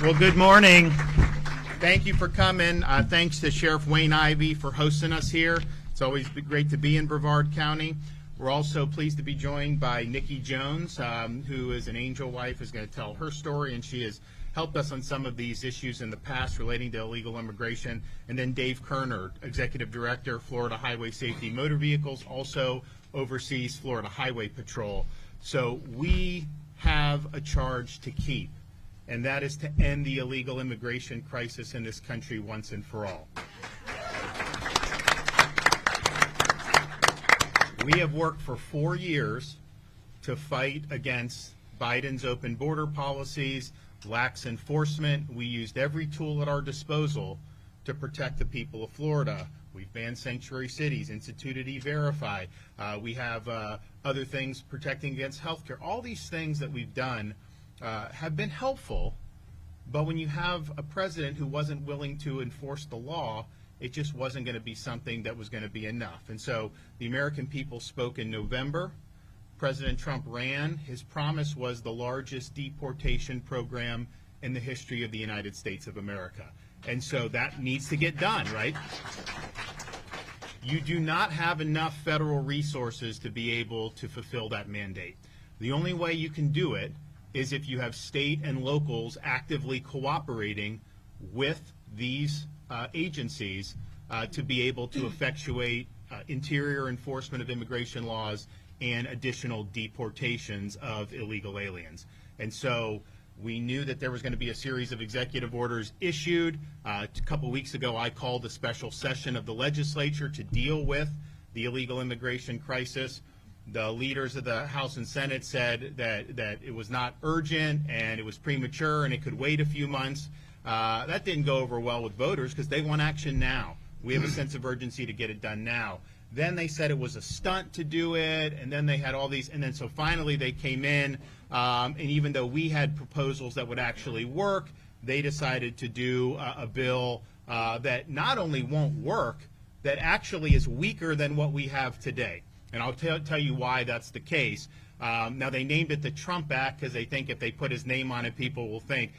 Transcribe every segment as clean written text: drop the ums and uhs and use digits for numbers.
Well, good morning. Thank you for coming. Thanks to Sheriff Wayne Ivey for hosting us here. It's always great to be in Brevard County. We're also pleased to be joined by Nikki Jones, who is an angel wife, who's going to tell her story, and she has helped us on some of these issues in the past relating to illegal immigration. And then Dave Kerner, Executive Director, Florida Highway Safety Motor Vehicles, also oversees Florida Highway Patrol. So we have a charge to keep, and that is to end the illegal immigration crisis in this country once and for all. We have worked for 4 years to fight against Biden's open border policies, lax enforcement. We used every tool at our disposal to protect the people of Florida. We've banned sanctuary cities, instituted E-Verify. We have other things protecting against healthcare. All these things that we've done have been helpful, but when you have a president who wasn't willing to enforce the law, it just wasn't going to be something that was going to be enough. And so the American people spoke in November. President Trump ran. His promise was the largest deportation program in the history of the United States of America. And so that needs to get done, right? You do not have enough federal resources to be able to fulfill that mandate. The only way you can do it is if you have state and locals actively cooperating with these agencies to be able to effectuate interior enforcement of immigration laws and additional deportations of illegal aliens. And so we knew that there was going to be a series of executive orders issued. A couple weeks ago, I called a special session of the legislature to deal with the illegal immigration crisis. The leaders of the House and Senate said that it was not urgent and it was premature and it could wait a few months. That didn't go over well with voters because they want action now. We have a sense of urgency to get it done now. Then they said it was a stunt to do it, and then they had all these, and then so finally they came in, and even though we had proposals that would actually work, they decided to do a bill that not only won't work, that actually is weaker than what we have today. And I'll tell you why that's the case. Now, they named it the Trump Act because they think if they put his name on it, people will think.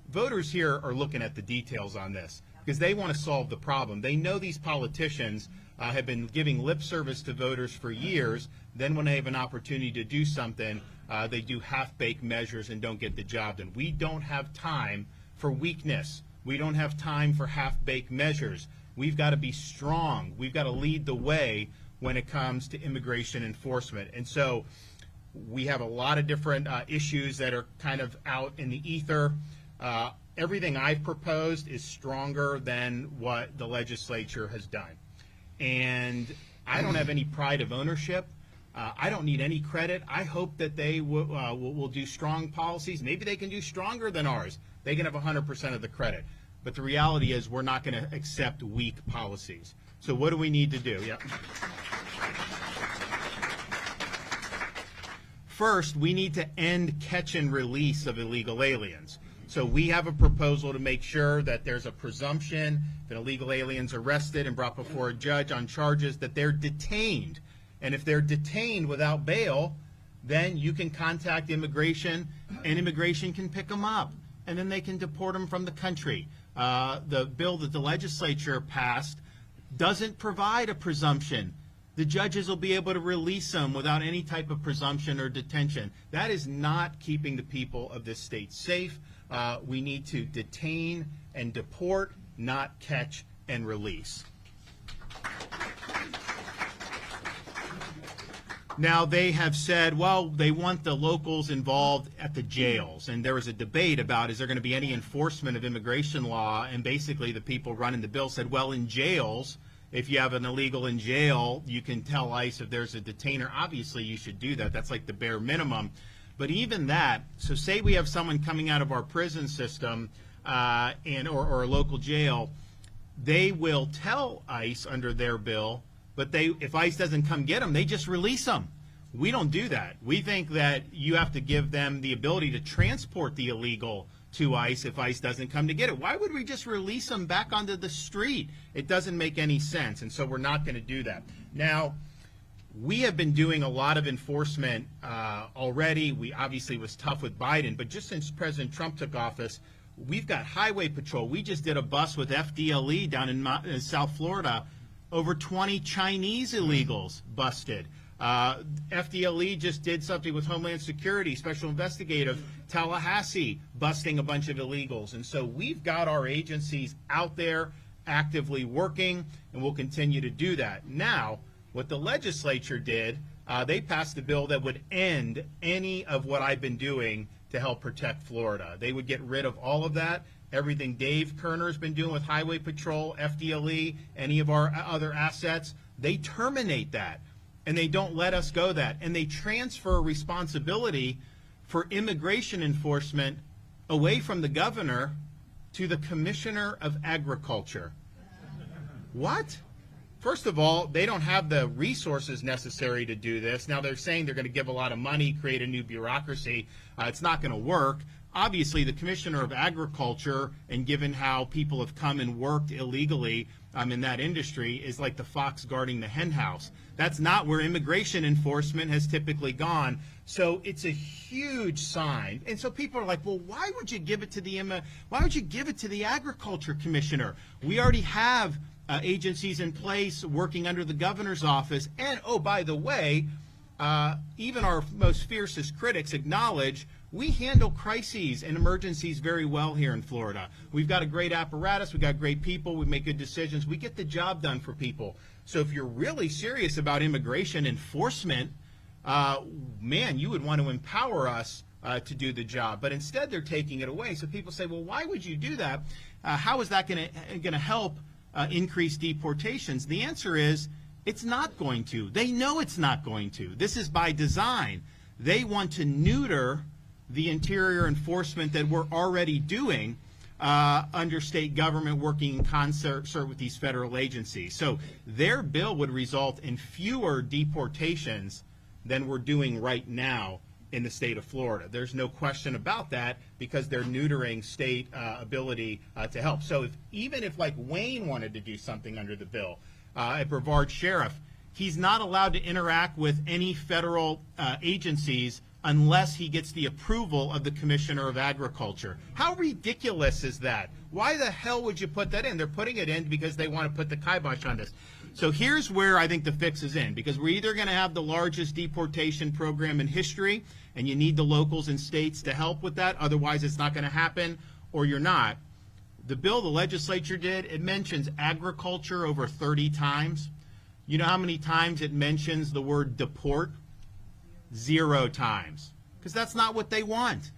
Voters here are looking at the details on this because they want to solve the problem. They know these politicians have been giving lip service to voters for years. Then when they have an opportunity to do something, they do half-baked measures and don't get the job done. We don't have time for weakness. We don't have time for half-baked measures. We've got to be strong. We've got to lead the way when it comes to immigration enforcement. And so we have a lot of different issues that are kind of out in the ether. Everything I've proposed is stronger than what the legislature has done. And I don't have any pride of ownership. I don't need any credit. I hope that they will do strong policies. Maybe they can do stronger than ours. They can have 100% of the credit. But the reality is we're not going to accept weak policies. So what do we need to do? Yeah. First, we need to end catch and release of illegal aliens. So we have a proposal to make sure that there's a presumption that illegal aliens arrested and brought before a judge on charges that they're detained. And if they're detained without bail, then you can contact immigration and immigration can pick them up and then they can deport them from the country. The bill that the legislature passed doesn't provide a presumption. The judges will be able to release them without any type of presumption or detention. That is not keeping the people of this state safe. We need to detain and deport, not catch and release. Now, they have said, well, they want the locals involved at the jails. And there was a debate about, is there going to be any enforcement of immigration law? And basically the people running the bill said, well, in jails, if you have an illegal in jail, you can tell ICE if there's a detainer. Obviously, you should do that. That's like the bare minimum. But even that, so say we have someone coming out of our prison system or a local jail, they will tell ICE under their bill, but if ICE doesn't come get them, they just release them. We don't do that. We think that you have to give them the ability to transport the illegal to ICE if ICE doesn't come to get it. Why would we just release them back onto the street? It doesn't make any sense, and so we're not going to do that. Now, we have been doing a lot of enforcement already. We obviously was tough with Biden, but just since President Trump took office, We've got highway patrol. We just did a bus with FDLE down in South Florida. Over 20 Chinese illegals busted. FDLE just did something with Homeland Security, Special Investigative, Tallahassee, busting a bunch of illegals. And so we've got our agencies out there actively working, and we'll continue to do that. Now, what the legislature did, they passed a bill that would end any of what I've been doing to help protect Florida. They would get rid of all of that. Everything Dave Kerner's been doing with Highway Patrol, FDLE, any of our other assets, they terminate that. And they don't let us go that. And they transfer responsibility for immigration enforcement away from the governor to the Commissioner of Agriculture. What? First of all, they don't have the resources necessary to do this. Now they're saying they're going to give a lot of money, create a new bureaucracy. It's not going to work. Obviously, the Commissioner of Agriculture, and given how people have come and worked illegally in that industry, is like the fox guarding the hen house. That's not where immigration enforcement has typically gone. So it's a huge sign. And so people are like, well, why would you give it to the Agriculture Commissioner? We already have agencies in place working under the governor's office. And, oh, by the way, even our most fiercest critics acknowledge we handle crises and emergencies very well here in Florida. We've got a great apparatus. We've got great people. We make good decisions. We get the job done for people. So if you're really serious about immigration enforcement, man, you would want to empower us to do the job. But instead, they're taking it away. So people say, well, why would you do that? How is that going to help increase deportations? The answer is it's not going to. They know it's not going to. This is by design. They want to neuter the interior enforcement that we're already doing under state government working in concert with these federal agencies. So their bill would result in fewer deportations than we're doing right now in the state of Florida. There's no question about that because they're neutering state ability to help. So even if like Wayne wanted to do something under the bill, at Brevard Sheriff, he's not allowed to interact with any federal agencies unless he gets the approval of the Commissioner of Agriculture. How ridiculous is that? Why the hell would you put that in? They're putting it in because they want to put the kibosh on this. So here's where I think the fix is in, because we're either going to have the largest deportation program in history, and you need the locals and states to help with that, otherwise it's not going to happen, or you're not. The bill the legislature did, it mentions agriculture over 30 times. You know how many times it mentions the word deport? 0 times, because that's not what they want.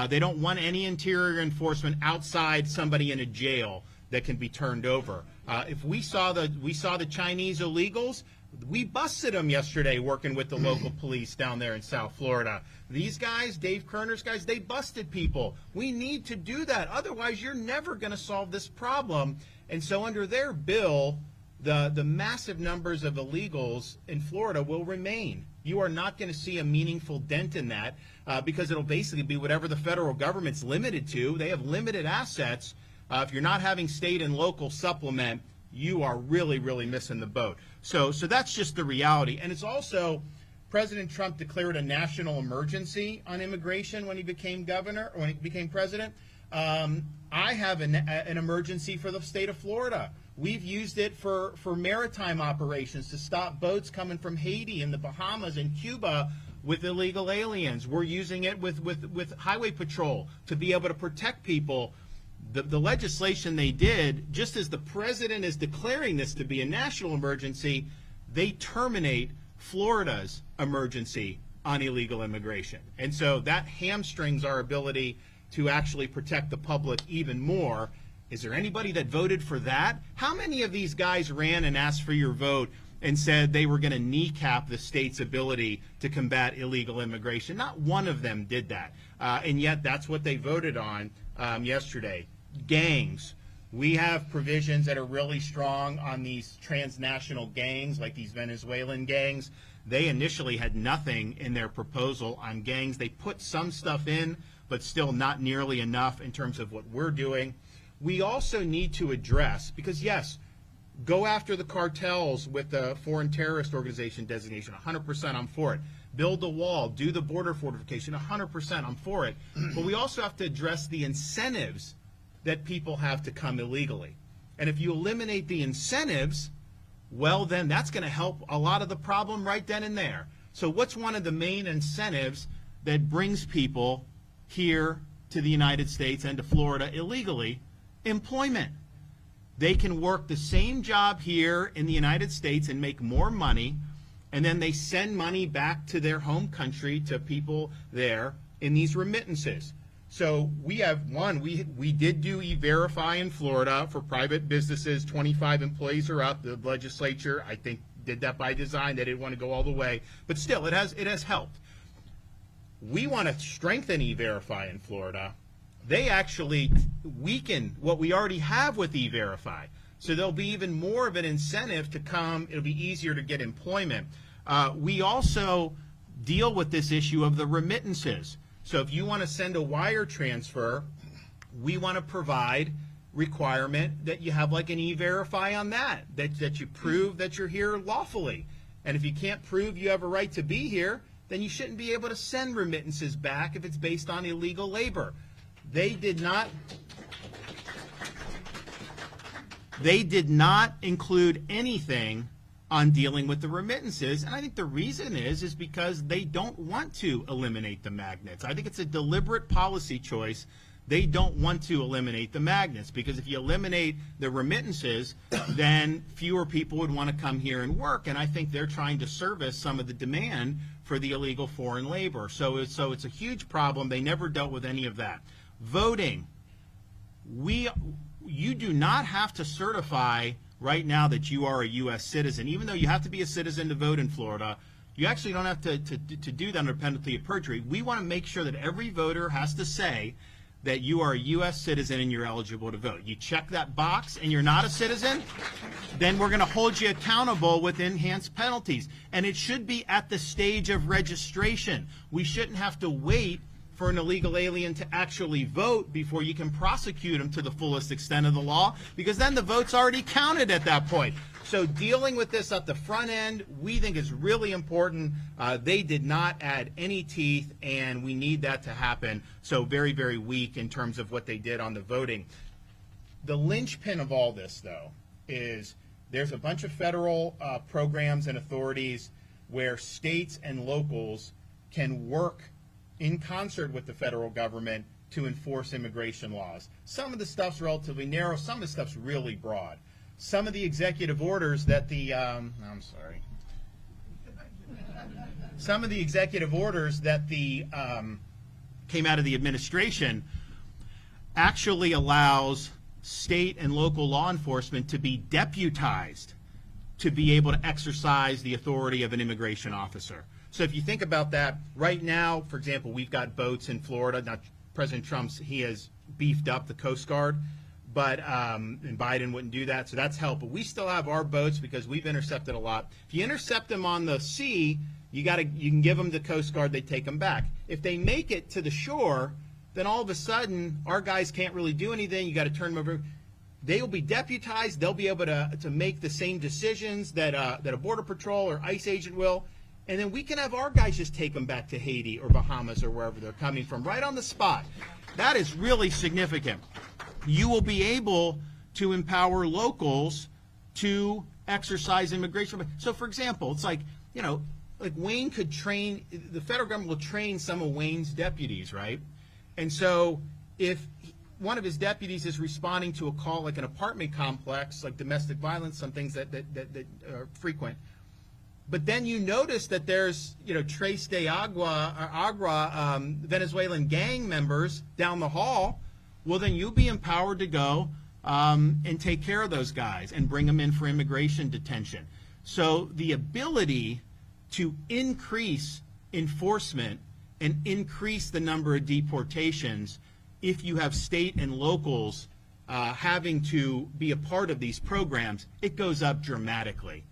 They don't want any interior enforcement outside somebody in a jail that can be turned over. If we saw the Chinese illegals, we busted them yesterday working with the local police down there in South Florida. These guys, Dave Kerner's guys, they busted people. We need to do that. Otherwise, you're never going to solve this problem. And so under their bill, the massive numbers of illegals in Florida will remain. You are not going to see a meaningful dent in that because it'll basically be whatever the federal government's limited to. They have limited assets. If you're not having state and local supplement, you are really, really missing the boat. So that's just the reality. And it's also, President Trump declared a national emergency on immigration when he became governor, or when he became president. I have an emergency for the state of Florida. We've used it for maritime operations to stop boats coming from Haiti and the Bahamas and Cuba with illegal aliens. We're using it with highway patrol to be able to protect people. The legislation they did, just as the president is declaring this to be a national emergency, they terminate Florida's emergency on illegal immigration. And so that hamstrings our ability to actually protect the public even more. Is there anybody that voted for that? How many of these guys ran and asked for your vote and said they were going to kneecap the state's ability to combat illegal immigration? Not one of them did that. And yet that's what they voted on yesterday. Gangs. We have provisions that are really strong on these transnational gangs, like these Venezuelan gangs. They initially had nothing in their proposal on gangs. They put some stuff in, but still not nearly enough in terms of what we're doing. We also need to address, because yes, go after the cartels with the foreign terrorist organization designation, 100% I'm for it. Build the wall, do the border fortification, 100% I'm for it. But we also have to address the incentives that people have to come illegally. And if you eliminate the incentives, well, then that's going to help a lot of the problem right then and there. So what's one of the main incentives that brings people here to the United States and to Florida illegally? Employment. They can work the same job here in the United States and make more money, and then they send money back to their home country, to people there, in these remittances. So we have we did do E-Verify in Florida for private businesses. 25 employees or up. The legislature, I think, did that by design. They didn't want to go all the way, but still, it has helped. We want to strengthen E-Verify in Florida. They actually weaken what we already have with E-Verify. So there'll be even more of an incentive to come. It'll be easier to get employment. We also deal with this issue of the remittances. So if you want to send a wire transfer, we want to provide requirement that you have like an E-Verify on that you prove that you're here lawfully. And if you can't prove you have a right to be here, then you shouldn't be able to send remittances back if it's based on illegal labor. They did not include anything on dealing with the remittances, and I think the reason is because they don't want to eliminate the magnets. I think it's a deliberate policy choice. They don't want to eliminate the magnets, because if you eliminate the remittances, then fewer people would want to come here and work, and I think they're trying to service some of the demand for the illegal foreign labor. So it's a huge problem. They never dealt with any of that. Voting. You do not have to certify right now that you are a U.S. citizen. Even though you have to be a citizen to vote in Florida, you actually don't have to do that under penalty of perjury. We want to make sure that every voter has to say that you are a U.S. citizen and you're eligible to vote. You check that box and you're not a citizen, then we're going to hold you accountable with enhanced penalties. And it should be at the stage of registration. We shouldn't have to wait for an illegal alien to actually vote before you can prosecute them to the fullest extent of the law, because then the vote's already counted at that point. So dealing with this at the front end, we think is really important. They did not add any teeth, and we need that to happen. So very, very weak in terms of what they did on the voting. The linchpin of all this, though, is there's a bunch of federal programs and authorities where states and locals can work in concert with the federal government to enforce immigration laws. Some of the stuff's relatively narrow. Some of the stuff's really broad. Some of the executive orders that some of the executive orders that came out of the administration actually allows state and local law enforcement to be deputized to be able to exercise the authority of an immigration officer. So if you think about that, right now, for example, we've got boats in Florida. Now, President he has beefed up the Coast Guard, but and Biden wouldn't do that, so that's helped. But we still have our boats because we've intercepted a lot. If you intercept them on the sea, you can give them the Coast Guard, they take them back. If they make it to the shore, then all of a sudden our guys can't really do anything. You got to turn them over. They will be deputized. They'll be able to make the same decisions that a Border Patrol or ICE agent will. And then we can have our guys just take them back to Haiti or Bahamas or wherever they're coming from, right on the spot. That is really significant. You will be able to empower locals to exercise immigration. So, for example, it's like Wayne could train, the federal government will train some of Wayne's deputies, right? And so if one of his deputies is responding to a call like an apartment complex, like domestic violence, some things that are frequent, but then you notice that there's, Tres de Agua, Venezuelan gang members down the hall, well, then you'll be empowered to go and take care of those guys and bring them in for immigration detention. So the ability to increase enforcement and increase the number of deportations, if you have state and locals having to be a part of these programs, it goes up dramatically.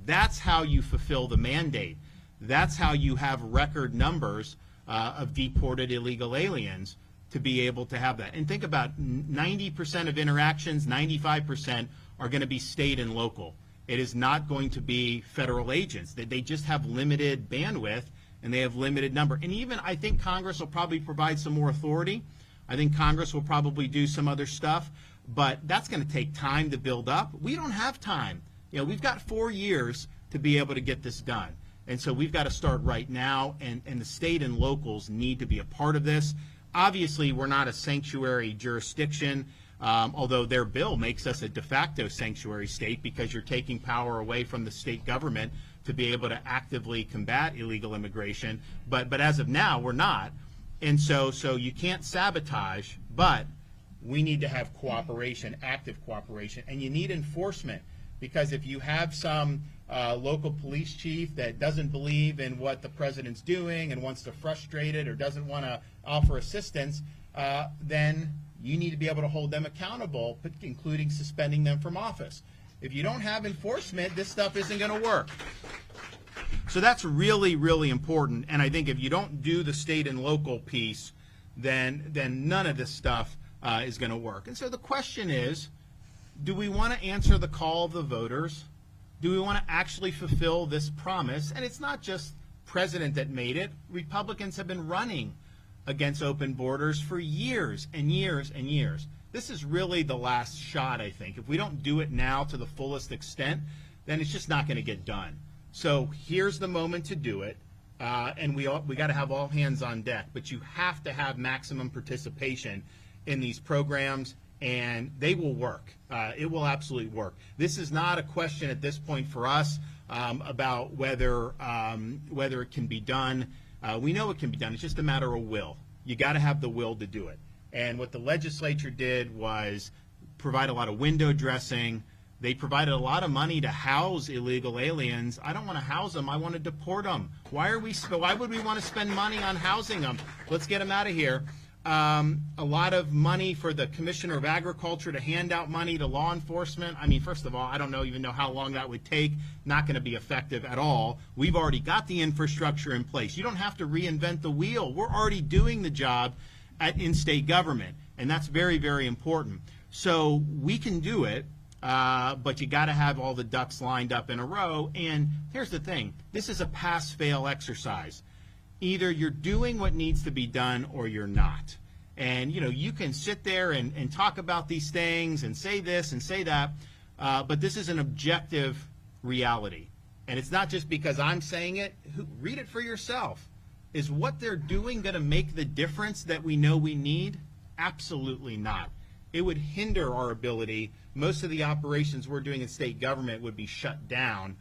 That's how you fulfill the mandate. That's how you have record numbers of deported illegal aliens to be able to have that. And think about 90% of interactions, 95% are going to be state and local. It is not going to be federal agents. They just have limited bandwidth and they have limited number. And even I think Congress will probably provide some more authority I think Congress will probably do some other stuff, but that's going to take time to build up. We don't have time. You know, we've got 4 years to be able to get this done. And so we've got to start right now, and the state and locals need to be a part of this. Obviously, we're not a sanctuary jurisdiction, although their bill makes us a de facto sanctuary state because you're taking power away from the state government to be able to actively combat illegal immigration. But as of now, we're not. And so you can't sabotage, but we need to have cooperation, active cooperation, and you need enforcement, because if you have some local police chief that doesn't believe in what the president's doing and wants to frustrate it or doesn't want to offer assistance, then you need to be able to hold them accountable, including suspending them from office. If you don't have enforcement, this stuff isn't going to work. So that's really, really important. And I think if you don't do the state and local piece, then none of this stuff is going to work. And so the question is, do we want to answer the call of the voters? Do we want to actually fulfill this promise? And it's not just president that made it. Republicans have been running against open borders for years and years and years. This is really the last shot, I think. If we don't do it now to the fullest extent, then it's just not going to get done. So here's the moment to do it, and we got to have all hands on deck. But you have to have maximum participation in these programs, and they will work. It will absolutely work. This is not a question at this point for us about whether it can be done. We know it can be done. It's just a matter of will. You got to have the will to do it. And what the legislature did was provide a lot of window dressing. They provided a lot of money to house illegal aliens. I don't want to house them. I want to deport them. Why would we want to spend money on housing them? Let's get them out of here. A lot of money for the Commissioner of Agriculture to hand out money to law enforcement. I mean, first of all, I don't even know how long that would take. Not going to be effective at all. We've already got the infrastructure in place. You don't have to reinvent the wheel. We're already doing the job in state government, and that's very, very important. So we can do it, but you got to have all the ducks lined up in a row. And here's the thing. This is a pass-fail exercise. Either you're doing what needs to be done or you're not. And, you know, you can sit there and talk about these things and say this and say that, but this is an objective reality. And it's not just because I'm saying it. Read it for yourself. Is what they're doing going to make the difference that we know we need? Absolutely not. It would hinder our ability. Most of the operations we're doing in state government would be shut down.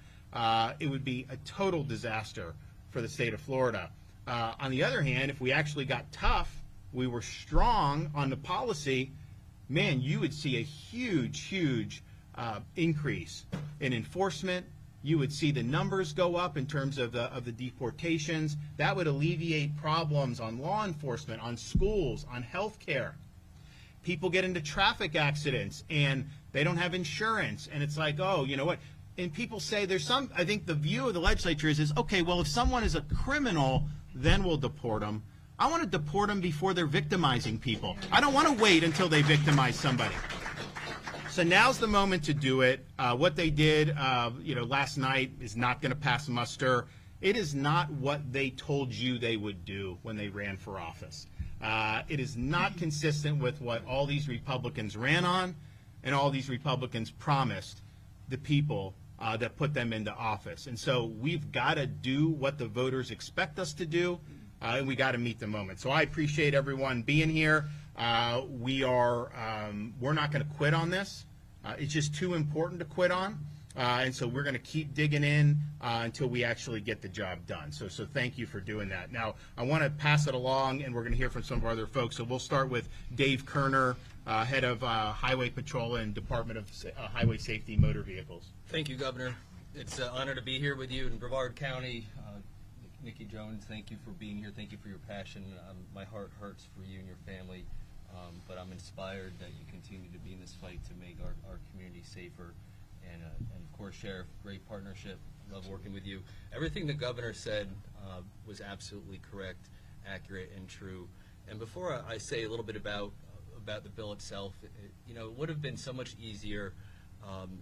It would be a total disaster for the state of Florida. On the other hand, if we actually got tough, we were strong on the policy, man, you would see a huge, huge increase in enforcement. You would see the numbers go up in terms of the deportations. That would alleviate problems on law enforcement, on schools, on health care. People get into traffic accidents and they don't have insurance, and it's like, oh, you know what? And people say I think the view of the legislature is okay, well, if someone is a criminal, then we'll deport them. I want to deport them before they're victimizing people. I don't want to wait until they victimize somebody. So now's the moment to do it. What they did, last night is not going to pass muster. It is not what they told you they would do when they ran for office. It is not consistent with what all these Republicans ran on and all these Republicans promised the people that put them into office. And so we've got to do what the voters expect us to do, and we got to meet the moment. So I appreciate everyone being here. We're not going to quit on this. It's just too important to quit on. And so we're going to keep digging in until we actually get the job done. So thank you for doing that. Now, I want to pass it along, and we're going to hear from some of our other folks. So we'll start with Dave Kerner, head of Highway Patrol and Department of Highway Safety Motor Vehicles. Thank you, Governor. It's an honor to be here with you in Brevard County. Nikki Jones, thank you for being here. Thank you for your passion. My heart hurts for you and your family, but I'm inspired that you continue to be in this fight to make our community safer. And of course, Sheriff, great partnership. Love working with you. Everything the governor said was absolutely correct, accurate, and true. And before I say a little bit about the bill itself, it would have been so much easier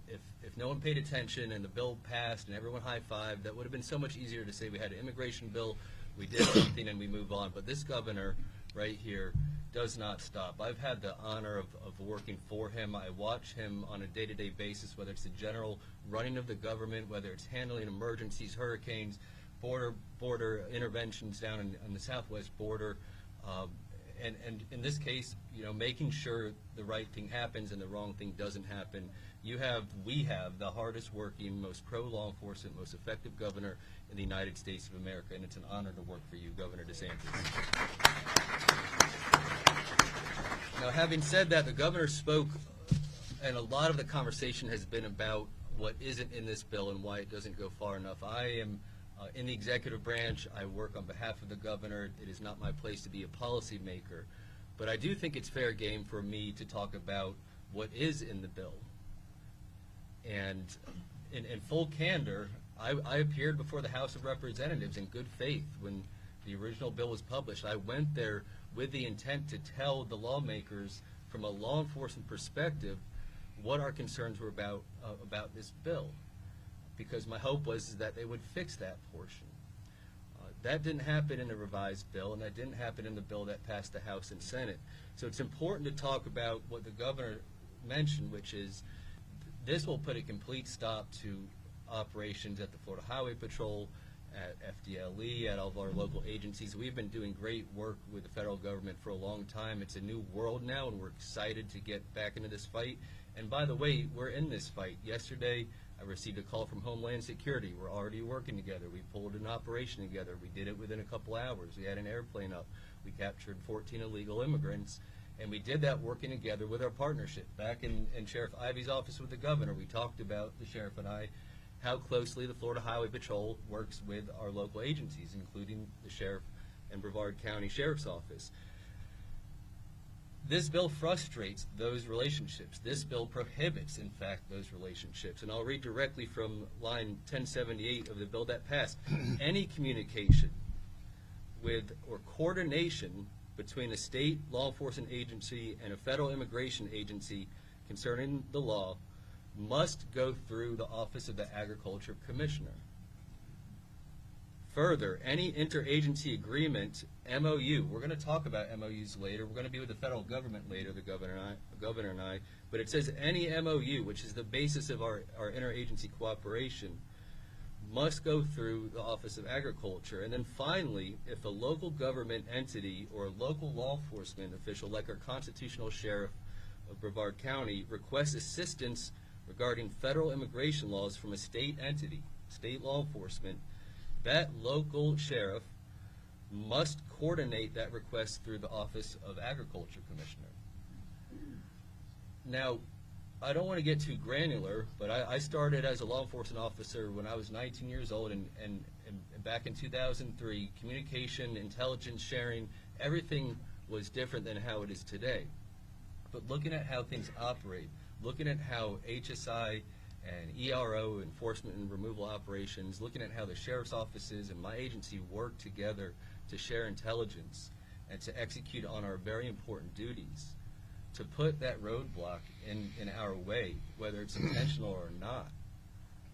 if no one paid attention and the bill passed and everyone high-fived. That would have been so much easier to say we had an immigration bill, we did something, and we move on. But this governor right here does not stop. I've had the honor of working for him. I watch him on a day-to-day basis, whether it's the general running of the government, whether it's handling emergencies, hurricanes, border interventions down in the southwest border, and in this case, making sure the right thing happens and the wrong thing doesn't happen. We have the hardest working, most pro-law enforcement, most effective governor in the United States of America, and it's an honor to work for you, Governor DeSantis. Now, having said that, the governor spoke, and a lot of the conversation has been about what isn't in this bill and why it doesn't go far enough. I am in the executive branch. I work on behalf of the governor. It is not my place to be a policymaker, but I do think it's fair game for me to talk about what is in the bill. And in full candor, I appeared before the House of Representatives in good faith when the original bill was published. I went there with the intent to tell the lawmakers from a law enforcement perspective what our concerns were about this bill, because my hope was that they would fix that portion. That didn't happen in the revised bill, and that didn't happen in the bill that passed the House and Senate. So it's important to talk about what the governor mentioned, which is this will put a complete stop to operations at the Florida Highway Patrol, at FDLE, at all of our local agencies. We've been doing great work with the federal government for a long time. It's a new world now, and we're excited to get back into this fight. And by the way, we're in this fight. Yesterday, I received a call from Homeland Security. We're already working together. We pulled an operation together. We did it within a couple hours. We had an airplane up. We captured 14 illegal immigrants. And we did that working together with our partnership. Back in Sheriff Ivey's office with the governor, we talked about, the sheriff and I, how closely the Florida Highway Patrol works with our local agencies, including the sheriff and Brevard County Sheriff's Office. This bill frustrates those relationships. This bill prohibits, in fact, those relationships. And I'll read directly from line 1078 of the bill that passed. Any communication with or coordination between a state law enforcement agency and a federal immigration agency concerning the law must go through the Office of the Agriculture Commissioner. Further, any interagency agreement, MOU, we're going to talk about MOUs later. We're going to be with the federal government later, the governor and I, but it says any MOU, which is the basis of our interagency cooperation, must go through the Office of Agriculture. And then finally, if a local government entity or a local law enforcement official, like our constitutional sheriff of Brevard County, requests assistance regarding federal immigration laws from a state entity, state law enforcement, that local sheriff must coordinate that request through the Office of Agriculture Commissioner. Now, I don't want to get too granular, but I started as a law enforcement officer when I was 19 years old, and back in 2003, communication, intelligence sharing, everything was different than how it is today. But looking at how things operate, looking at how HSI and ERO, enforcement and removal operations, looking at how the sheriff's offices and my agency work together to share intelligence and to execute on our very important duties, to put that roadblock in our way, whether it's intentional or not,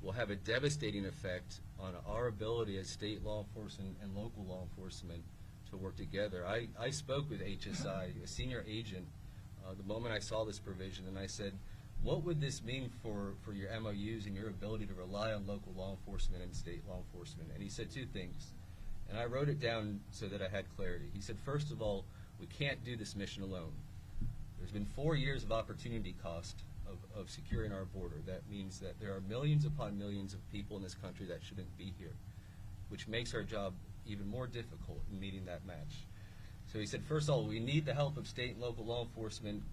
will have a devastating effect on our ability as state law enforcement and local law enforcement to work together. I spoke with HSI, a senior agent, the moment I saw this provision, and I said, what would this mean for your MOUs and your ability to rely on local law enforcement and state law enforcement? And he said two things, and I wrote it down so that I had clarity. He said, first of all, we can't do this mission alone. There's been 4 years of opportunity cost of securing our border. That means that there are millions upon millions of people in this country that shouldn't be here, which makes our job even more difficult in meeting that match. So he said, first of all, we need the help of state and local law enforcement,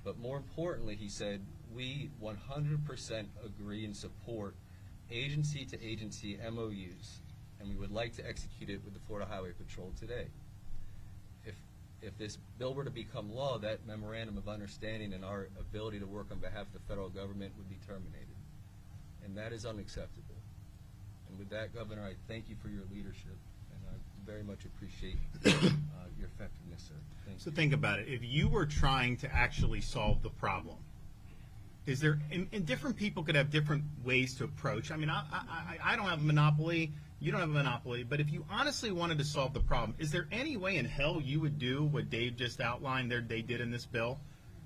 but more importantly, he said, we 100% agree and support agency-to-agency MOUs, and we would like to execute it with the Florida Highway Patrol today. If this bill were to become law, that memorandum of understanding and our ability to work on behalf of the federal government would be terminated, and that is unacceptable. And with that, Governor, I thank you for your leadership, and I very much appreciate your effectiveness, sir. Thank you. So think about it. If you were trying to actually solve the problem, is there, and different people could have different ways to approach. I mean, I don't have a monopoly You don't have a monopoly. But if you honestly wanted to solve the problem, is there any way in hell you would do what Dave just outlined they did in this bill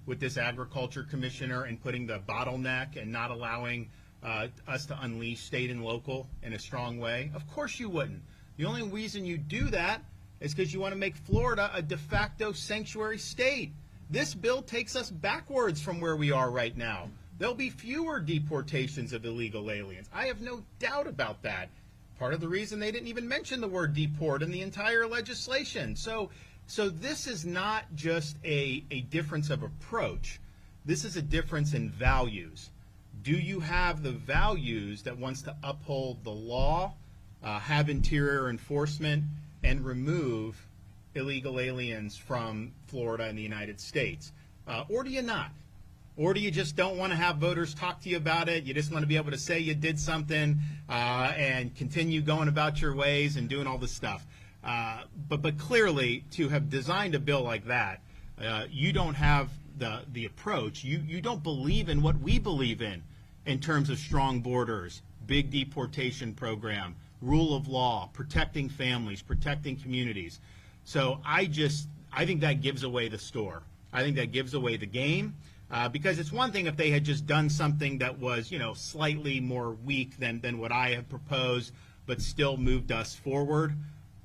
with this agriculture commissioner and putting the bottleneck and not allowing us to unleash state and local in a strong way? Of course you wouldn't. The only reason you do that is because you want to make Florida a de facto sanctuary state. This bill takes us backwards from where we are right now. There'll be fewer deportations of illegal aliens. I have no doubt about that. Part of the reason they didn't even mention the word deport in the entire legislation. So this is not just a difference of approach. This is a difference in values. Do you have the values that wants to uphold the law, have interior enforcement, and remove illegal aliens from Florida and the United States? Or do you not? Or do you just don't want to have voters talk to you about it? You just want to be able to say you did something and continue going about your ways and doing all this stuff. But clearly, to have designed a bill like that, you don't have the approach. You don't believe in what we believe in terms of strong borders, big deportation program, rule of law, protecting families, protecting communities. So I think that gives away the store. I think that gives away the game. Because it's one thing if they had just done something that was, slightly more weak than what I had proposed, but still moved us forward.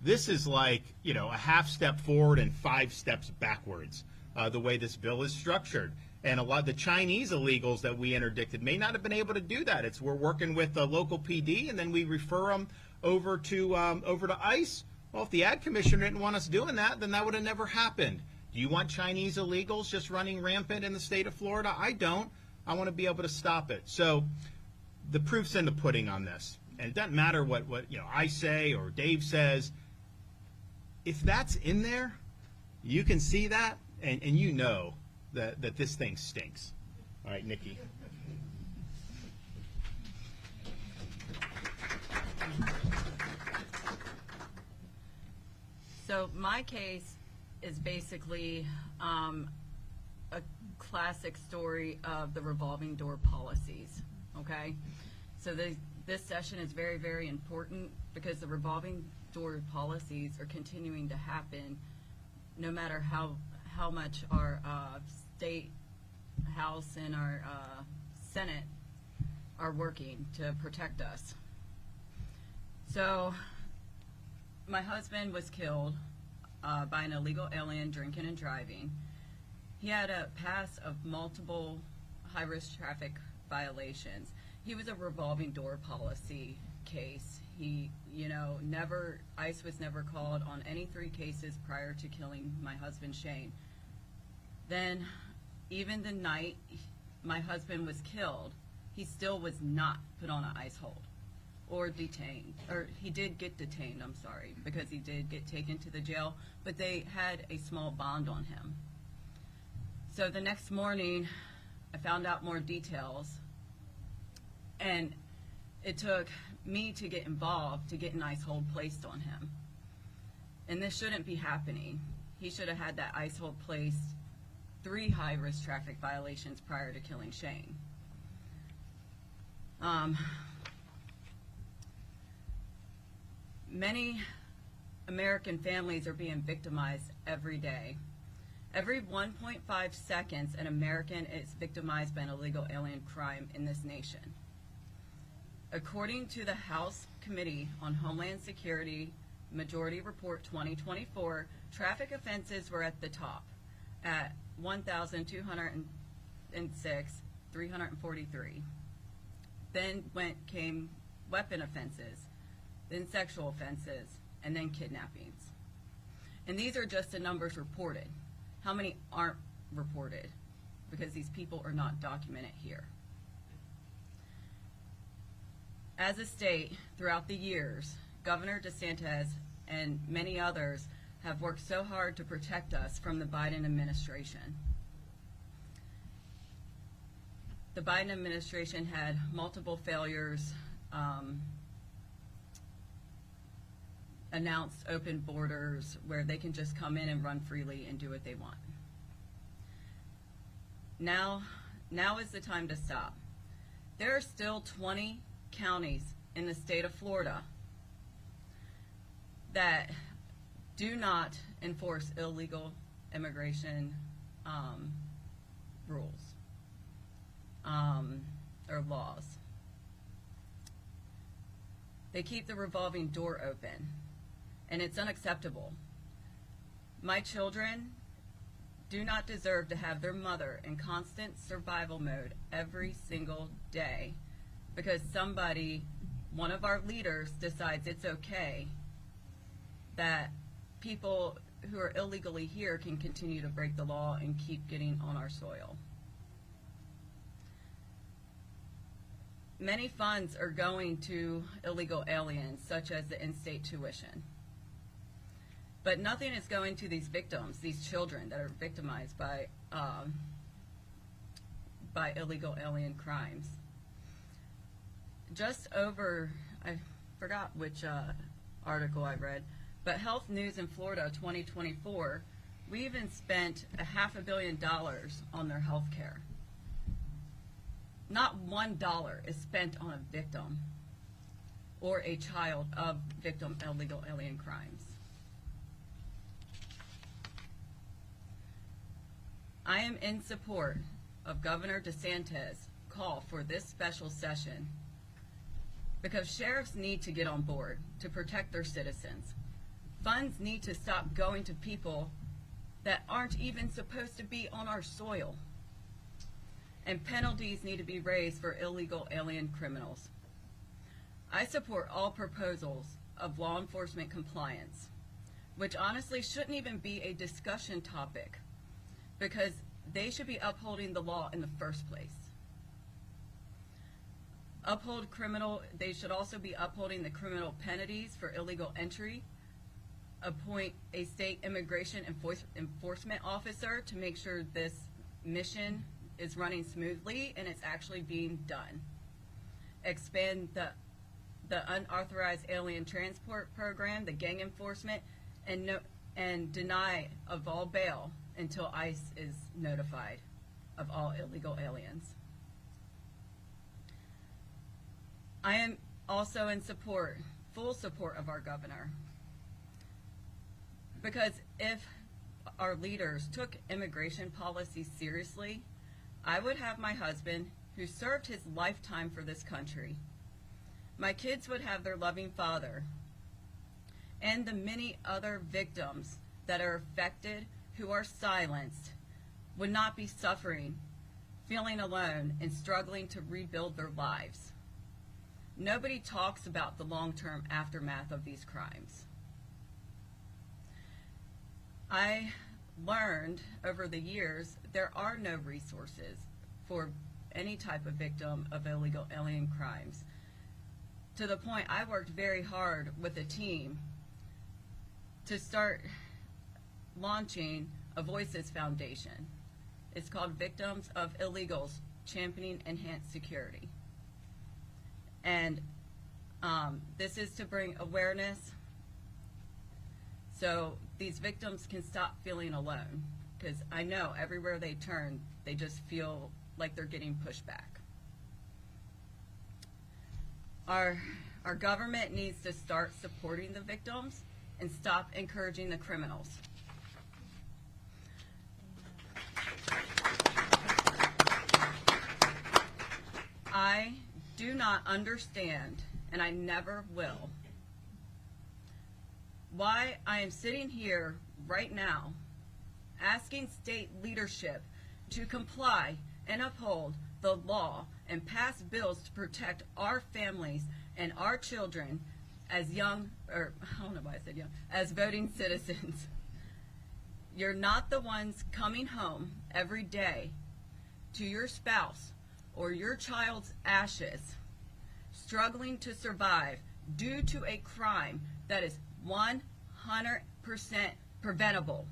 This is like, a half step forward and 5 steps backwards, the way this bill is structured. And a lot of the Chinese illegals that we interdicted may not have been able to do that. We're working with the local PD, and then we refer them over to ICE. Well, if the Ag Commissioner didn't want us doing that, then that would have never happened. Do you want Chinese illegals just running rampant in the state of Florida? I don't. I want to be able to stop it. So the proof's in the pudding on this. And it doesn't matter what I say or Dave says. If that's in there, you can see that, and you know that this thing stinks. All right, Nikki. So my case is basically a classic story of the revolving door policies, okay? So this session is very, very important because the revolving door policies are continuing to happen no matter how much our state House and our Senate are working to protect us. So my husband was killed by an illegal alien drinking and driving. He had a past of multiple high-risk traffic violations. He was a revolving door policy case. He, ICE was never called on any 3 cases prior to killing my husband, Shane. Then, even the night my husband was killed, he still was not put on an ICE hold or detained, or he did get detained, I'm sorry, because he did get taken to the jail, but they had a small bond on him. So the next morning, I found out more details, and it took me to get involved to get an ICE hold placed on him. And this shouldn't be happening. He should have had that ICE hold placed 3 high-risk traffic violations prior to killing Shane. Many American families are being victimized every day. Every 1.5 seconds, an American is victimized by an illegal alien crime in this nation. According to the House Committee on Homeland Security Majority Report 2024, traffic offenses were at the top at 1,206, 343. Then came weapon offenses, then sexual offenses, and then kidnappings. And these are just the numbers reported. How many aren't reported? Because these people are not documented here. As a state, throughout the years, Governor DeSantis and many others have worked so hard to protect us from the Biden administration. The Biden administration had multiple failures, announced open borders where they can just come in and run freely and do what they want. Now is the time to stop. There are still 20 counties in the state of Florida that do not enforce illegal immigration rules or laws. They keep the revolving door open, and it's unacceptable. My children do not deserve to have their mother in constant survival mode every single day because somebody, one of our leaders, decides it's okay that people who are illegally here can continue to break the law and keep getting on our soil. Many funds are going to illegal aliens, such as the in-state tuition. But nothing is going to these victims, these children that are victimized by illegal alien crimes. Just over, I forgot which article I read, but Health News in Florida 2024, we even spent $500 million on their health care. Not $1 is spent on a victim or a child of victim illegal alien crimes. I am in support of Governor DeSantis' call for this special session because sheriffs need to get on board to protect their citizens. Funds need to stop going to people that aren't even supposed to be on our soil. And penalties need to be raised for illegal alien criminals. I support all proposals of law enforcement compliance, which honestly shouldn't even be a discussion topic because they should be upholding the law in the first place. They should also be upholding the criminal penalties for illegal entry, appoint a state immigration enforcement officer to make sure this mission is running smoothly and it's actually being done. Expand the unauthorized alien transport program, the gang enforcement, and deny of all bail until ICE is notified of all illegal aliens. I am also in full support of our governor, because if our leaders took immigration policy seriously, I would have my husband, who served his lifetime for this country. My kids would have their loving father, and the many other victims that are affected who are silenced would not be suffering, feeling alone, and struggling to rebuild their lives. Nobody talks about the long-term aftermath of these crimes. I learned over the years there are no resources for any type of victim of illegal alien crimes. To the point I worked very hard with a team to start launching a Voices Foundation. It's called Victims of Illegals Championing Enhanced Security. And this is to bring awareness so these victims can stop feeling alone, because I know everywhere they turn, they just feel like they're getting pushed back. Our government needs to start supporting the victims and stop encouraging the criminals. I do not understand, and I never will, why I am sitting here right now asking state leadership to comply and uphold the law and pass bills to protect our families and our children as as voting citizens. You're not the ones coming home every day to your spouse or your child's ashes, struggling to survive due to a crime that is 100% preventable.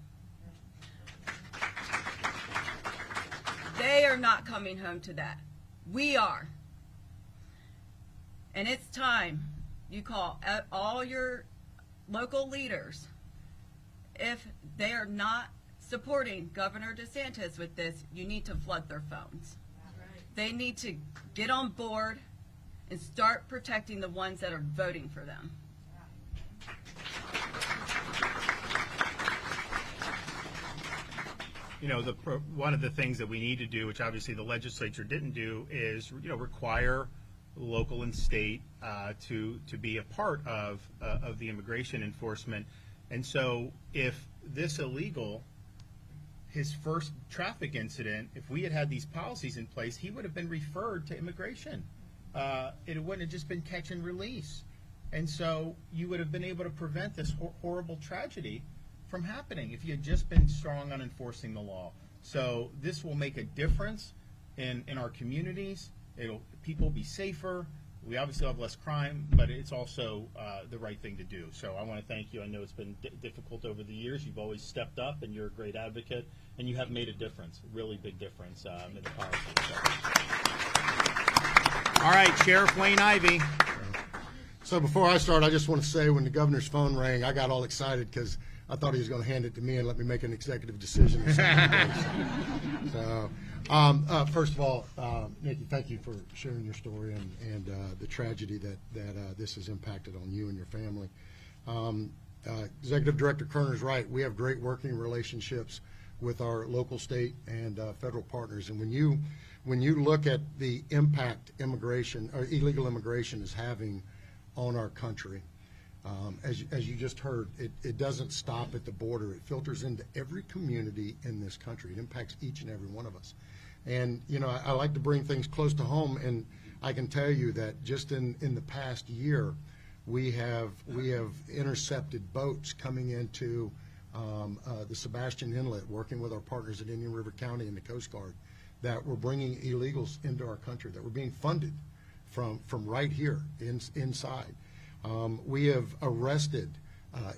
They are not coming home to that. We are. And it's time you call all your local leaders. If they are not supporting Governor DeSantis with this, you need to flood their phones. They need to get on board and start protecting the ones that are voting for them. one of the things that we need to do, which obviously the legislature didn't do, is require local and state to be a part of the immigration enforcement. And so, if this illegal, his first traffic incident, if we had had these policies in place, he would have been referred to immigration. It wouldn't have just been catch and release. And so you would have been able to prevent this horrible tragedy from happening if you had just been strong on enforcing the law. So this will make a difference in our communities. People will be safer. We obviously have less crime, but it's also the right thing to do. So I want to thank you. I know it's been difficult over the years. You've always stepped up, and you're a great advocate, and you have made a difference, a really big difference in the policy. So. All right, Sheriff Wayne Ivey. So before I start, I just want to say when the governor's phone rang, I got all excited because I thought he was going to hand it to me and let me make an executive decision. So, first of all, Nikki, thank you for sharing your story and the tragedy that this has impacted on you and your family. Executive Director Kerner is right. We have great working relationships with our local, state, and federal partners. And when you look at the impact immigration or illegal immigration is having on our country, as you just heard, it doesn't stop at the border. It filters into every community in this country. It impacts each and every one of us. And, I like to bring things close to home, and I can tell you that just in the past year, we have intercepted boats coming into the Sebastian Inlet, working with our partners at Indian River County and the Coast Guard, that were bringing illegals into our country, that were being funded from right here inside. We have arrested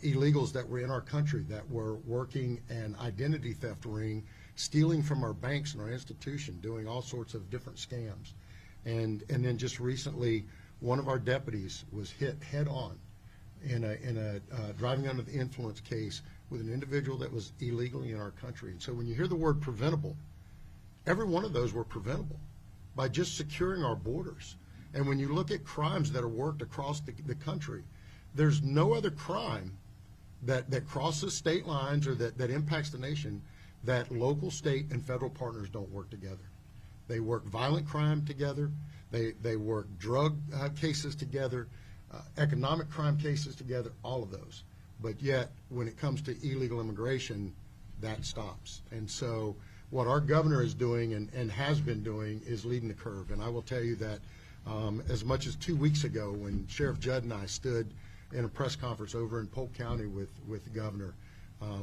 illegals that were in our country that were working an identity theft ring, stealing from our banks and our institution, doing all sorts of different scams. And then just recently, one of our deputies was hit head on in a driving under the influence case with an individual that was illegally in our country. And so when you hear the word preventable, every one of those were preventable by just securing our borders. And when you look at crimes that are worked across the country, there's no other crime that crosses state lines or that impacts the nation that local, state, and federal partners don't work together. They work violent crime together. They work drug cases together, economic crime cases together, all of those. But yet, when it comes to illegal immigration, that stops. And so what our governor is doing and has been doing is leading the curve. And I will tell you that as much as 2 weeks ago, when Sheriff Judd and I stood in a press conference over in Polk County with the governor,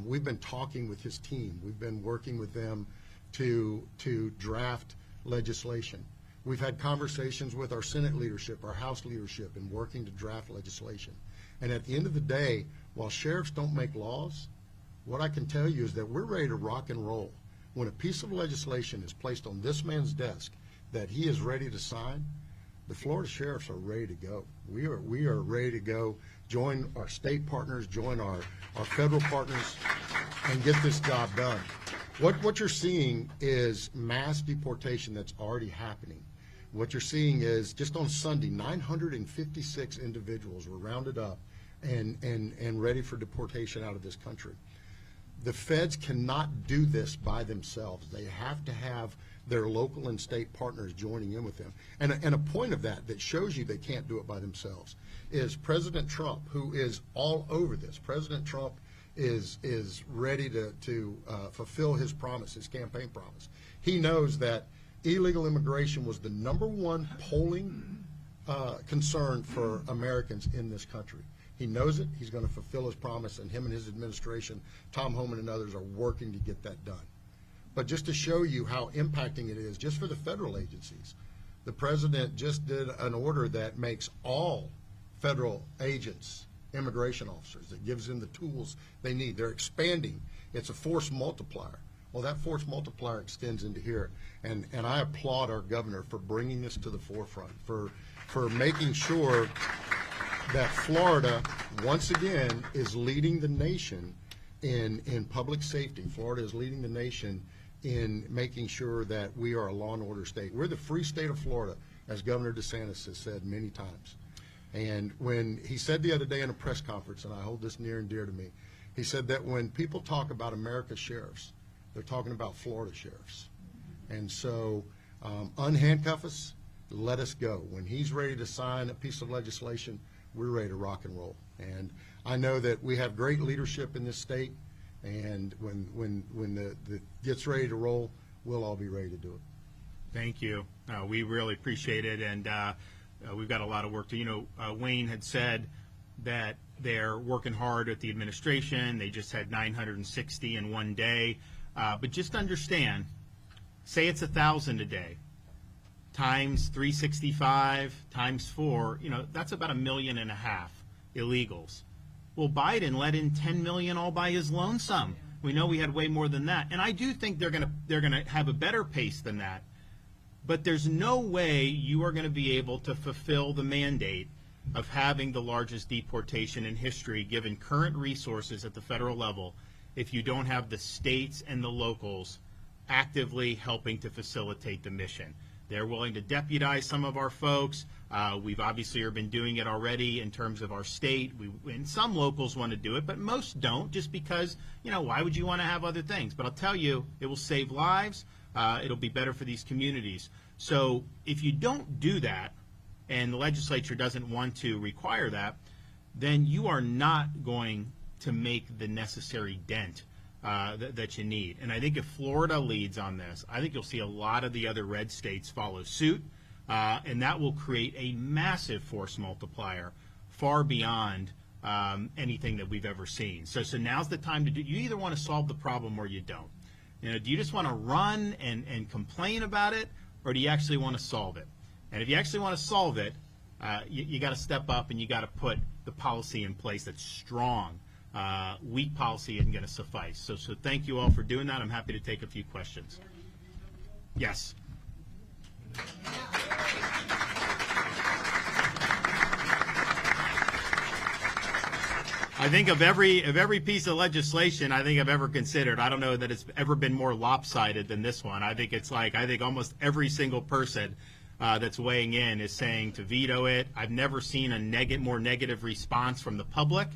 we've been talking with his team. We've been working with them to draft legislation. We've had conversations with our Senate leadership, our House leadership, and working to draft legislation. And at the end of the day, while sheriffs don't make laws, what I can tell you is that we're ready to rock and roll. When a piece of legislation is placed on this man's desk that he is ready to sign, the Florida sheriffs are ready to go. We are ready to go, join our state partners, join our federal partners, and get this job done. What you're seeing is mass deportation that's already happening. What you're seeing is, just on Sunday, 956 individuals were rounded up and ready for deportation out of this country. The feds cannot do this by themselves. They have to have their local and state partners joining in with them. And a point of that shows you they can't do it by themselves is President Trump, who is all over this. President Trump is ready to fulfill his promise, his campaign promise. He knows that illegal immigration was the #1 polling concern for Americans in this country. He knows it. He's going to fulfill his promise, and him and his administration, Tom Homan and others, are working to get that done. But just to show you how impacting it is, just for the federal agencies, the president just did an order that makes all federal agents immigration officers, that gives them the tools they need. They're expanding. It's a force multiplier. Well, that force multiplier extends into here, and I applaud our governor for bringing this to the forefront, for making sure that Florida, once again, is leading the nation in public safety. Florida is leading the nation in making sure that we are a law and order state. We're the free state of Florida, as Governor DeSantis has said many times. And when he said the other day in a press conference, and I hold this near and dear to me, he said that when people talk about America's sheriffs, they're talking about Florida sheriffs. And so unhandcuff us, let us go. When he's ready to sign a piece of legislation, we're ready to rock and roll. And I know that we have great leadership in this state, and when the gets ready to roll, we'll all be ready to do it. Thank you. We really appreciate it, and we've got a lot of work to. Wayne had said that they're working hard at the administration. They just had 960 in one day, but just understand, say it's 1,000 a day, times 365 times 4. That's about 1.5 million illegals. Well, Biden let in 10 million all by his lonesome. We know we had way more than that, and I do think they're gonna have a better pace than that. But there's no way you are going to be able to fulfill the mandate of having the largest deportation in history, given current resources at the federal level, if you don't have the states and the locals actively helping to facilitate the mission. They're willing to deputize some of our folks. We've obviously been doing it already in terms of our state. And some locals want to do it, but most don't, just because, why would you want to have other things? But I'll tell you, it will save lives. It'll be better for these communities. So if you don't do that, and the legislature doesn't want to require that, then you are not going to make the necessary dent that you need. And I think if Florida leads on this, I think you'll see a lot of the other red states follow suit, and that will create a massive force multiplier far beyond anything that we've ever seen. So now's the time to do. You either want to solve the problem or you don't. Do you just want to run and complain about it, or do you actually want to solve it? And if you actually want to solve it, you got to step up and you got to put the policy in place that's strong. Weak policy isn't going to suffice. So thank you all for doing that. I'm happy to take a few questions. Yes. I think of every piece of legislation I think I've ever considered, I don't know that it's ever been more lopsided than this one. I think almost every single person that's weighing in is saying to veto it. I've never seen a more negative response from the public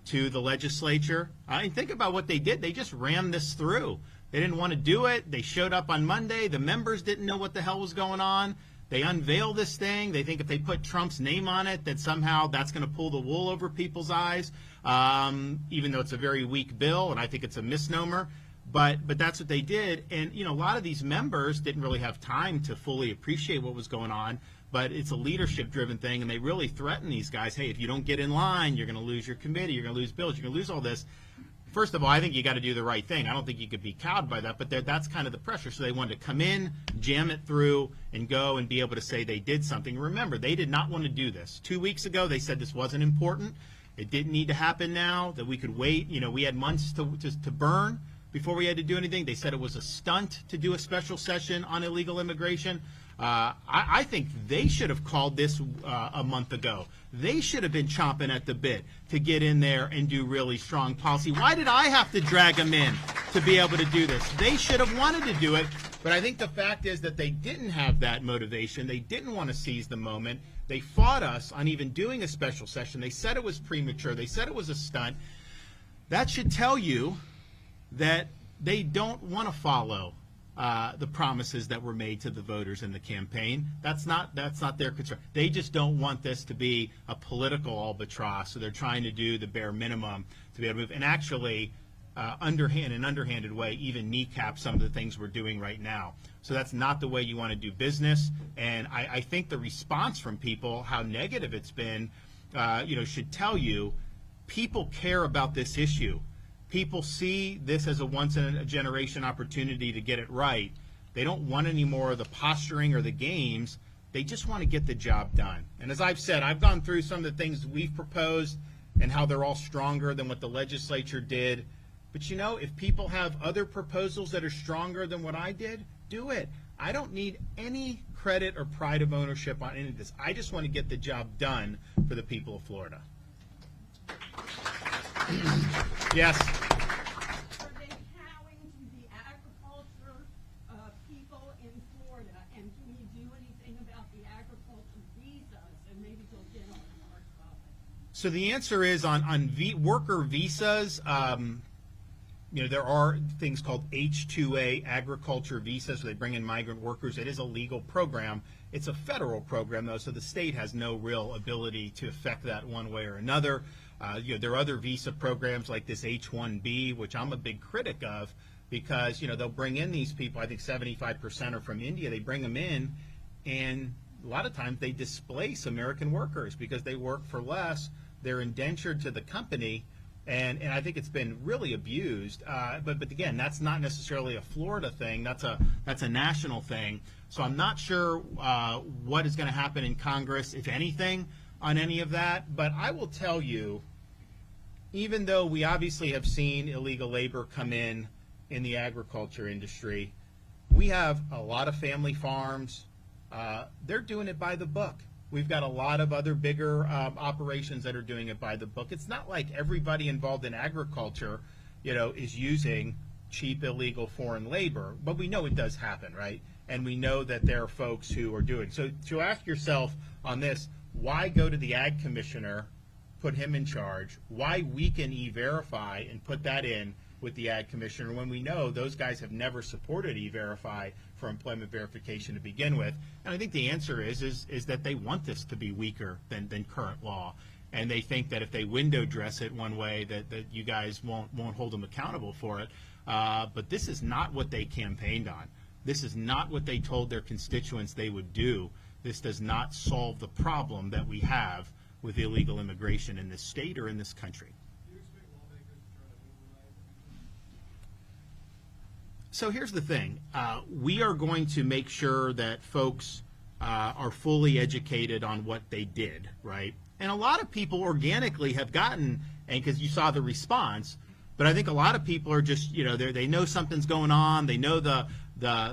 to the legislature. Think about what they did. They just rammed this through. They didn't want to do it. They showed up on Monday. The members didn't know what the hell was going on. They unveiled this thing. They think if they put Trump's name on it, that somehow that's going to pull the wool over people's eyes, even though it's a very weak bill, and I think it's a misnomer. But that's what they did. And, a lot of these members didn't really have time to fully appreciate what was going on, but it's a leadership-driven thing, and they really threaten these guys, hey, if you don't get in line, you're going to lose your committee, you're going to lose bills, you're going to lose all this. First of all, I think you got to do the right thing. I don't think you could be cowed by that, but that's kind of the pressure. So they wanted to come in, jam it through, and go and be able to say they did something. Remember, they did not want to do this. 2 weeks ago, they said this wasn't important. It didn't need to happen now, that we could wait. We had months to burn before we had to do anything. They said it was a stunt to do a special session on illegal immigration. I think they should have called this a month ago. They should have been chomping at the bit to get in there and do really strong policy. Why did I have to drag them in to be able to do this? They should have wanted to do it, but I think the fact is that they didn't have that motivation. They didn't want to seize the moment. They fought us on even doing a special session. They said it was premature. They said it was a stunt. That should tell you that they don't want to follow the promises that were made to the voters in the campaign. That's not their concern. They just don't want this to be a political albatross, so they're trying to do the bare minimum to be able to move, and actually underhanded way, even kneecap some of the things we're doing right now. So that's not the way you want to do business, and I think the response from people, how negative it's been, should tell you people care about this issue. People see this as a once-in-a-generation opportunity to get it right. They don't want any more of the posturing or the games. They just want to get the job done. And as I've said, I've gone through some of the things we've proposed and how they're all stronger than what the legislature did. But if people have other proposals that are stronger than what I did, do it. I don't need any credit or pride of ownership on any of this. I just want to get the job done for the people of Florida. Yes. Are they cowing to the agriculture people in Florida? And can you do anything about the agriculture visas? And maybe you'll get on our topic. So the answer is on worker visas, there are things called H-2A agriculture visas, so they bring in migrant workers. It is a legal program. It's a federal program, though, so the state has no real ability to affect that one way or another. There are other visa programs like this H-1B, which I'm a big critic of, because, they'll bring in these people. I think 75% are from India. They bring them in, and a lot of times they displace American workers because they work for less. They're indentured to the company. And I think it's been really abused. But again, that's not necessarily a Florida thing. That's a national thing. So I'm not sure what is going to happen in Congress, if anything, on any of that. But I will tell you, even though we obviously have seen illegal labor come in the agriculture industry, we have a lot of family farms. They're doing it by the book. We've got a lot of other bigger operations that are doing it by the book. It's not like everybody involved in agriculture, is using cheap illegal foreign labor, but we know it does happen, right? And we know that there are folks who are doing. So to ask yourself on this, why go to the ag commissioner, put him in charge? Why weaken E-Verify and put that in with the ag commissioner when we know those guys have never supported E-Verify for employment verification to begin with? And I think the answer is that they want this to be weaker than current law, and they think that if they window dress it one way, that you guys won't hold them accountable for it. But this is not what they campaigned on. This is not what they told their constituents they would do. This does not solve the problem that we have with illegal immigration in this state or in this country. So here's the thing. We are going to make sure that folks are fully educated on what they did, right? And a lot of people organically have gotten, and because you saw the response, but I think a lot of people are just, they know something's going on. They know the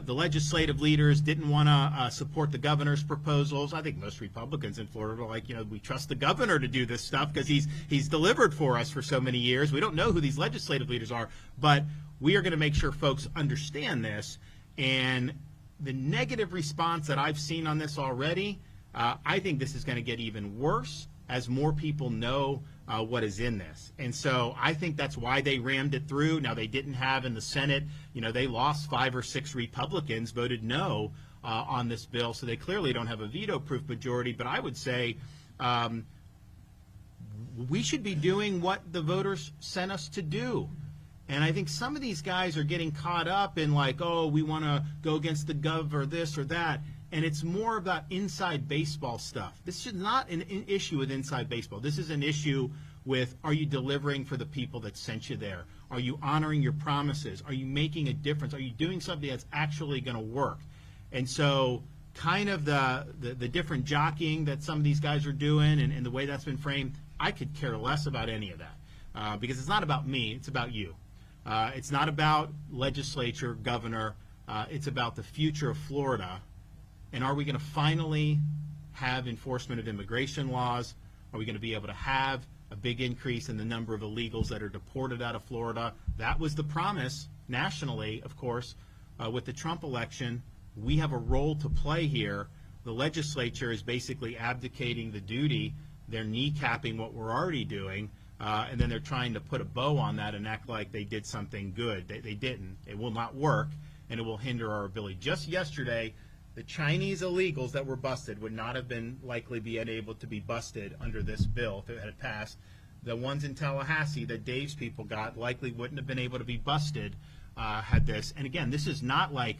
legislative leaders didn't want to support the governor's proposals. I think most Republicans in Florida are like, we trust the governor to do this stuff because he's delivered for us for so many years. We don't know who these legislative leaders are, but we are going to make sure folks understand this. And the negative response that I've seen on this already, I think this is going to get even worse as more people know what is in this. And so I think that's why they rammed it through. Now, they didn't have in the Senate, they lost 5 or 6 Republicans voted no on this bill, so they clearly don't have a veto-proof majority. But I would say we should be doing what the voters sent us to do. And I think some of these guys are getting caught up in like, oh, we want to go against the gov or this or that. And it's more about inside baseball stuff. This is not an issue with inside baseball. This is an issue with, are you delivering for the people that sent you there? Are you honoring your promises? Are you making a difference? Are you doing something that's actually going to work? And so kind of the different jockeying that some of these guys are doing and the way that's been framed, I could care less about any of that because it's not about me. It's about you. It's not about legislature, governor. It's about the future of Florida. And are we going to finally have enforcement of immigration laws? Are we going to be able to have a big increase in the number of illegals that are deported out of Florida? That was the promise nationally, of course, with the Trump election. We have a role to play here. The legislature is basically abdicating the duty. They're kneecapping what we're already doing, and then they're trying to put a bow on that and act like they did something good. They didn't. It will not work, and it will hinder our ability. Just yesterday, the Chinese illegals that were busted would not have been likely being able to be busted under this bill if it had passed. The ones in Tallahassee that Dave's people got likely wouldn't have been able to be busted had this. And again, this is not like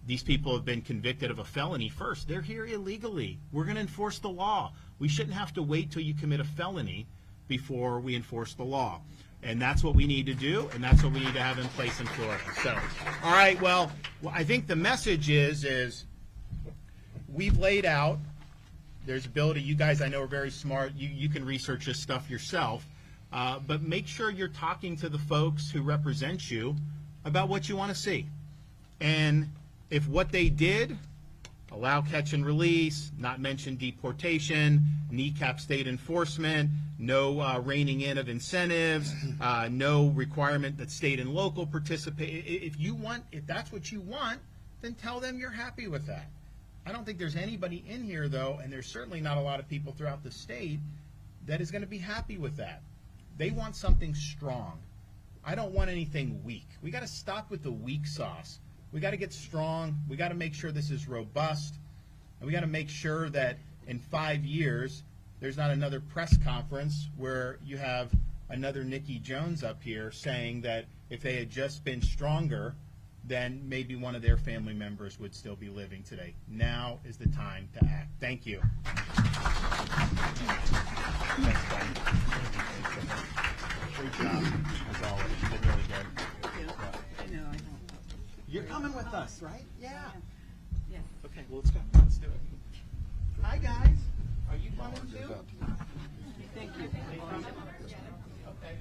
these people have been convicted of a felony first. They're here illegally. We're going to enforce the law. We shouldn't have to wait till you commit a felony before we enforce the law. And that's what we need to do, and that's what we need to have in place in Florida. So, all right, well I think the message is we've laid out, there's ability, you guys I know are very smart, you can research this stuff yourself, but make sure you're talking to the folks who represent you about what you want to see. And if what they did, allow catch and release, not mention deportation, kneecap state enforcement, no reining in of incentives, no requirement that state and local participate. If that's what you want, then tell them you're happy with that. I don't think there's anybody in here, though, and there's certainly not a lot of people throughout the state that is going to be happy with that. They want something strong. I don't want anything weak. We got to stop with the weak sauce. We got to get strong. We got to make sure this is robust. And we got to make sure that in 5 years, there's not another press conference where you have another Nikki Jones up here saying that if they had just been stronger, then maybe one of their family members would still be living today. Now is the time to act. Thank you. Great job, as always. Did really good. You're coming with us, right? Yeah. Okay, well, let's go. Let's do it. Hi, guys. Are you coming too? Thank you. Okay,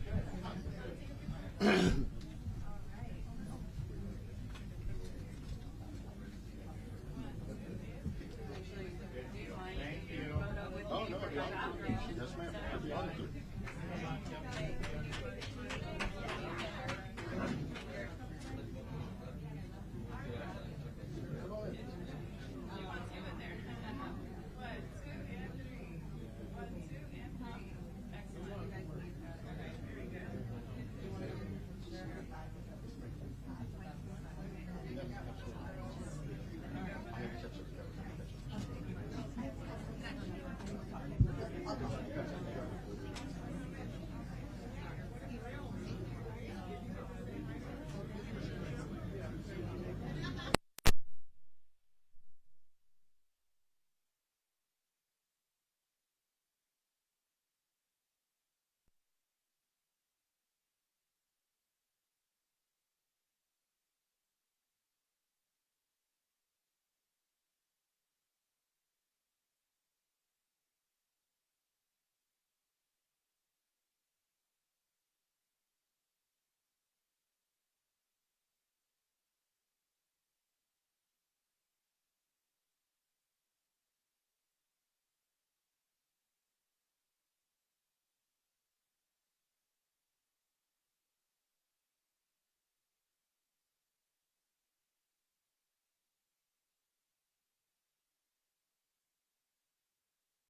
good.